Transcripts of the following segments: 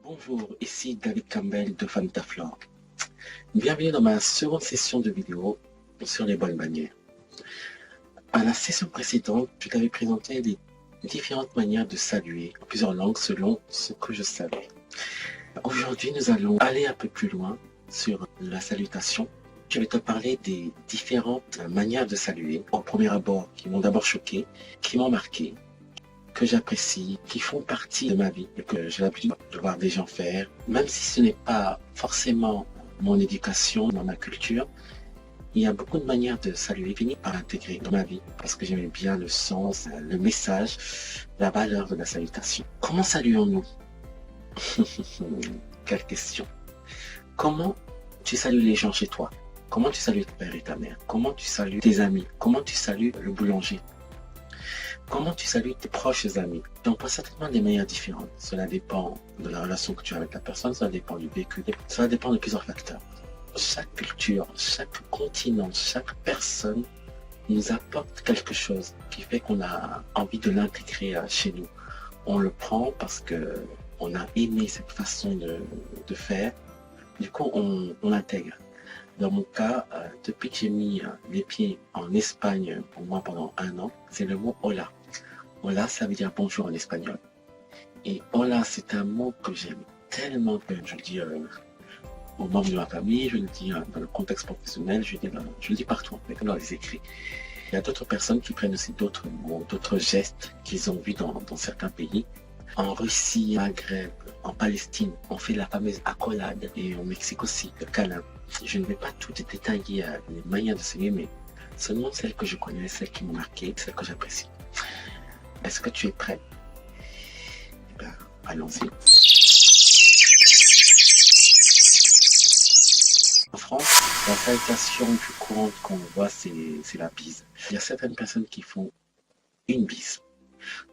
Bonjour, ici David Campbell de Fantaflore. Bienvenue dans ma seconde session de vidéo sur les bonnes manières. À la session précédente, je t'avais présenté les différentes manières de saluer en plusieurs langues selon ce que je savais. Aujourd'hui, nous allons aller un peu plus loin sur la salutation. Je vais te parler des différentes manières de saluer au premier abord qui m'ont d'abord choqué, qui m'ont marqué, que j'apprécie, qui font partie de ma vie et que j'ai l'habitude de voir des gens faire, même si ce n'est pas forcément mon éducation, dans ma culture. Il y a beaucoup de manières de saluer, fini par intégrer dans ma vie parce que j'aimais bien le sens, le message, la valeur de la salutation. Comment saluons-nous? Quelle question. Comment tu salues les gens chez toi? Comment tu salues ton père et ta mère? Comment tu salues tes amis? Comment tu salues le boulanger? Comment tu salues tes proches amis? Tu emploies certainement des manières différentes. Cela dépend de la relation que tu as avec la personne, cela dépend du vécu, cela dépend de plusieurs facteurs. Chaque culture, chaque continent, chaque personne nous apporte quelque chose qui fait qu'on a envie de l'intégrer chez nous. On le prend parce que on a aimé cette façon de faire. Du coup, on l'intègre. Dans mon cas, depuis que j'ai mis les pieds en Espagne, au moins pendant 1 an, c'est le mot hola. Hola, ça veut dire bonjour en espagnol. Et hola, c'est un mot que j'aime tellement que je le dis aux membres de ma famille, je le dis dans le contexte professionnel, je le dis partout, mais comme dans les écrits. Il y a d'autres personnes qui prennent aussi d'autres mots, d'autres gestes qu'ils ont vus dans certains pays. En Russie, Maghreb, en Palestine, on fait la fameuse accolade et au Mexique aussi, le câlin. Je ne vais pas tout détailler les manières de saluer, mais seulement celles que je connais, celles qui m'ont marqué, celles que j'apprécie. Est-ce que tu es prêt? Eh bien, allons-y. En France, la salutation plus courante qu'on voit, c'est la bise. Il y a certaines personnes qui font une bise,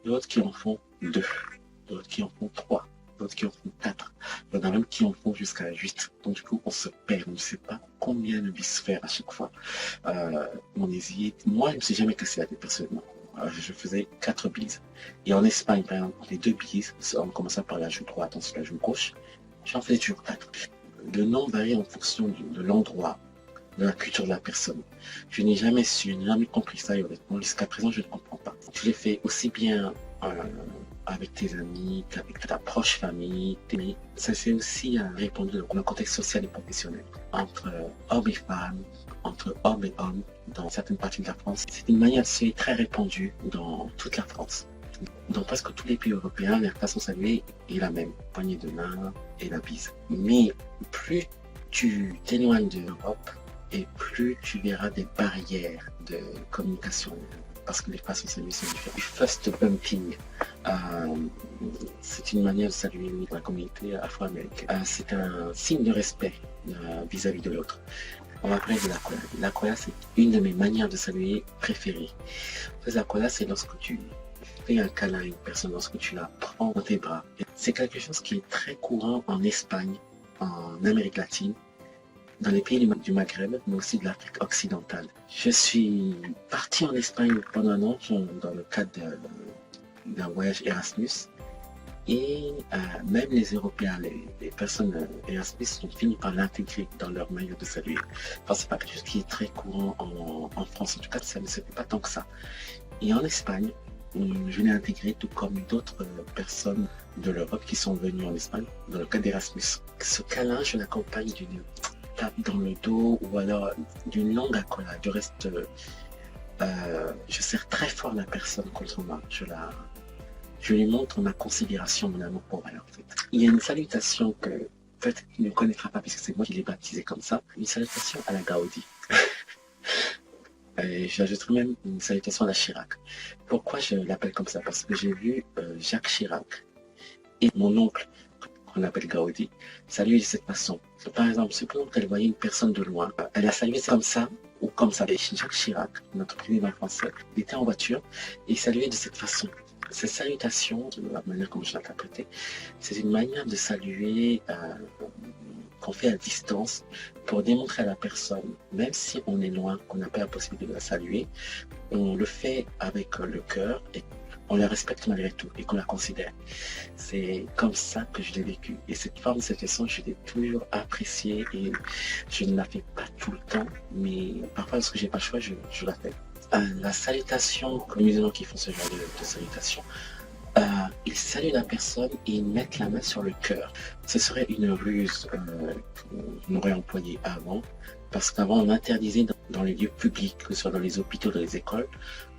d'autres qui en font 2, d'autres qui en font 3, d'autres qui en font 4. Il y en a même qui en font jusqu'à 8. Donc du coup, on se perd, on ne sait pas combien de bises faire à chaque fois. On hésite. Moi, je ne me suis jamais cassé la tête personnellement. Je faisais 4 bises. Et en Espagne, par exemple, les 2 bises, en commençant par la joue droite, ensuite la joue gauche, j'en faisais toujours 4. Le nom varie en fonction de l'endroit, de la culture de la personne. Je n'ai jamais su, je n'ai jamais compris ça et honnêtement, jusqu'à présent, je ne comprends pas. Tu les fais aussi bien avec tes amis qu'avec ta proche famille. Mais ça s'est aussi répandu dans le contexte social et professionnel. Entre hommes et femmes, entre hommes et hommes, dans certaines parties de la France. C'est une manière de saluer très répandue dans toute la France. Dans presque tous les pays européens, la façon de saluer est la même. Poignée de main et la bise. Mais plus tu t'éloignes de l'Europe, et plus tu verras des barrières de communication. Parce que les façons de saluer sont différentes. Du first bumping, c'est une manière de saluer la communauté afro-américaine. C'est un signe de respect vis-à-vis de l'autre. On va parler de l'accolade. L'accolade, c'est une de mes manières de saluer préférées. L'accolade, c'est lorsque tu fais un câlin à une personne, lorsque tu la prends dans tes bras. C'est quelque chose qui est très courant en Espagne, en Amérique latine, dans les pays du Maghreb, mais aussi de l'Afrique occidentale. Je suis parti en Espagne pendant 1 an dans le cadre d'un voyage Erasmus. Et même les Européens, les personnes Erasmus ont fini par l'intégrer dans leur manière de saluer. Enfin, c'est pas quelque chose qui est très courant en France. En tout cas, ça ne se fait pas tant que ça. Et en Espagne, je l'ai intégré tout comme d'autres personnes de l'Europe qui sont venues en Espagne dans le cadre d'Erasmus. Ce câlin, je l'accompagne d'une tape dans le dos ou alors d'une longue accolade. Je reste, je serre très fort la personne contre moi. Je lui montre ma considération, mon amour pour elle en fait. Il y a une salutation que peut-être qu'il ne connaîtra pas puisque c'est moi qui l'ai baptisée comme ça. Une salutation à la Gaudi. J'ajouterai même une salutation à la Chirac. Pourquoi je l'appelle comme ça? Parce que j'ai vu Jacques Chirac et mon oncle, qu'on appelle Gaudi, saluer de cette façon. Par exemple, supposons qu'elle voyait une personne de loin. Elle a salué comme ça ou comme ça. Et Jacques Chirac, notre président français, il était en voiture et il saluait de cette façon. Cette salutation, de la manière comme je l'interprétais, c'est une manière de saluer qu'on fait à distance pour démontrer à la personne, même si on est loin, qu'on n'a pas la possibilité de la saluer, on le fait avec le cœur et on la respecte malgré tout et qu'on la considère. C'est comme ça que je l'ai vécu. Et cette forme de salutation, je l'ai toujours appréciée et je ne la fais pas tout le temps, mais parfois lorsque j'ai pas le choix, je la fais. La salutation, les musulmans qui font ce genre de salutation, ils saluent la personne et ils mettent la main sur le cœur. Ce serait une ruse qu'on aurait employée avant, parce qu'avant on interdisait dans les lieux publics, que ce soit dans les hôpitaux, dans les écoles,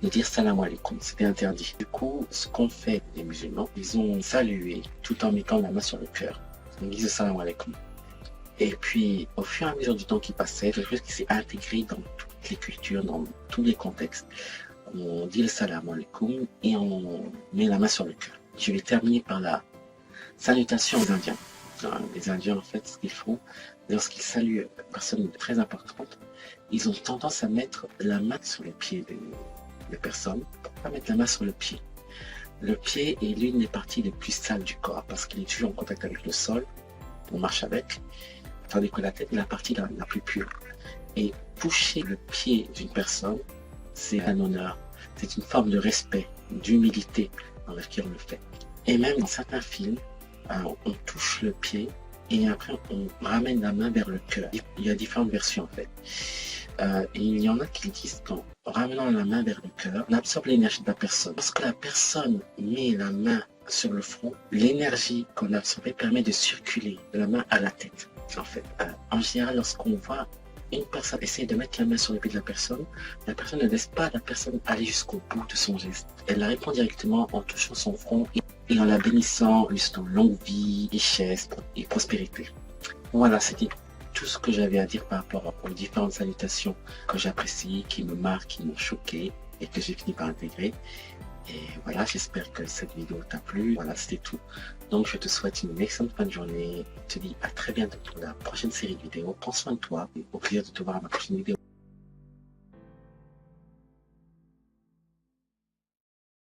de dire salam alaikum, c'était interdit. Du coup, ce qu'ont fait les musulmans, ils ont salué tout en mettant la main sur le cœur. Ils disent salam alaikum. Et puis, au fur et à mesure du temps qui passait, quelque chose qui s'est intégré dans toutes les cultures, dans tous les contextes. On dit le salam alaikum et on met la main sur le cœur. Je vais terminer par la salutation aux Indiens. Les Indiens, en fait, ce qu'ils font, lorsqu'ils saluent une personne très importante, ils ont tendance à mettre la main sur le pied des personnes, pas mettre la main sur le pied. Le pied est l'une des parties les plus sales du corps parce qu'il est toujours en contact avec le sol, on marche avec, tandis que la tête est la partie la plus pure. Et toucher le pied d'une personne, c'est un honneur, c'est une forme de respect, d'humilité dans laquelle on le fait. Et même dans certains films, on touche le pied et après on ramène la main vers le cœur. Il y a différentes versions en fait. Et il y en a qui disent qu'en ramenant la main vers le cœur, on absorbe l'énergie de la personne. Lorsque la personne met la main sur le front, l'énergie qu'on a absorbée permet de circuler de la main à la tête. En fait, en général, lorsqu'on voit une personne essaie de mettre la main sur le pied de la personne ne laisse pas la personne aller jusqu'au bout de son geste. Elle la répond directement en touchant son front et en la bénissant, lui souhaitant longue vie, richesse et prospérité. Voilà, c'était tout ce que j'avais à dire par rapport aux différentes salutations que j'apprécie, qui me marquent, qui m'ont choqué et que j'ai fini par intégrer. Et voilà, j'espère que cette vidéo t'a plu. Voilà, c'était tout. Donc, je te souhaite une excellente fin de journée. Je te dis à très bientôt pour la prochaine série de vidéos. Prends soin de toi et au plaisir de te voir à ma prochaine vidéo.